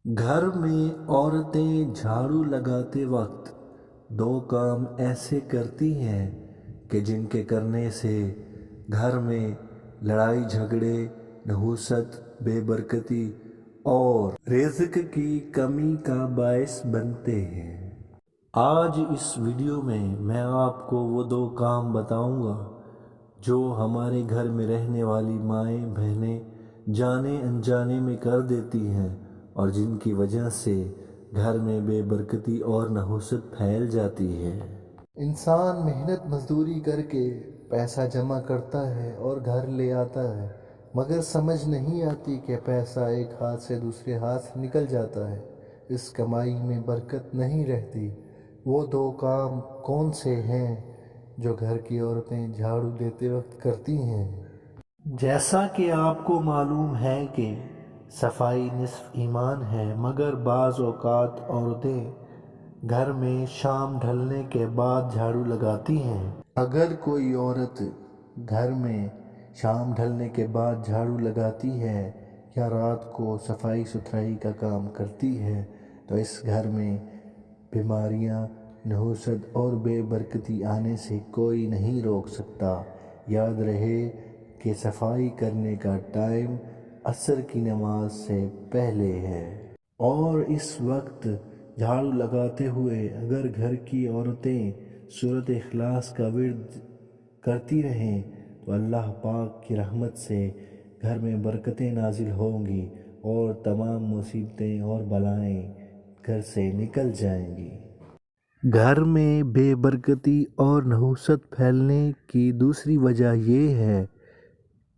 घर में औरतें झाड़ू लगाते वक्त दो काम ऐसे करती हैं कि जिनके करने से घर में लड़ाई झगड़े, नहुसत, बेबरकती और रिज़्क की कमी का बायस बनते हैं। आज इस वीडियो में मैं आपको वो दो काम बताऊंगा जो हमारे घर में रहने वाली माएँ बहनें जाने अनजाने में कर देती हैं और जिनकी वजह से घर में बेबरकती और नहुसत फैल जाती है। इंसान मेहनत मजदूरी करके पैसा जमा करता है और घर ले आता है, मगर समझ नहीं आती कि पैसा एक हाथ से दूसरे हाथ निकल जाता है। इस कमाई में बरकत नहीं रहती। वो दो काम कौन से हैं जो घर की औरतें झाड़ू देते वक्त करती हैं? जैसा कि आपको मालूम है कि सफाई निस्फ ईमान है, मगर बाज़ औक़ात औरतें घर में शाम ढलने के बाद झाड़ू लगाती हैं। अगर कोई औरत घर में शाम ढलने के बाद झाड़ू लगाती है या रात को सफाई सुथराई का काम करती है तो इस घर में बीमारियां, नहुसत और बेबरकती आने से कोई नहीं रोक सकता। याद रहे कि सफाई करने का टाइम असर की नमाज से पहले है और इस वक्त झाड़ू लगाते हुए अगर घर की औरतें सूरत इखलास का विर्द करती रहें तो अल्लाह पाक की रहमत से घर में बरकतें नाजिल होंगी और तमाम मुसीबतें और बलाएं घर से निकल जाएंगी। घर में बेबरकती और नहुसत फैलने की दूसरी वजह ये है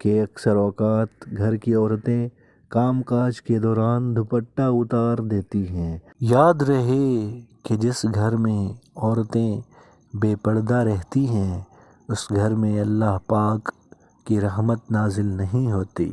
कि अक्सर औक़ात घर की औरतें कामकाज के दौरान दुपट्टा उतार देती हैं। याद रहे कि जिस घर में औरतें बेपर्दा रहती हैं उस घर में अल्लाह पाक की रहमत नाजिल नहीं होती।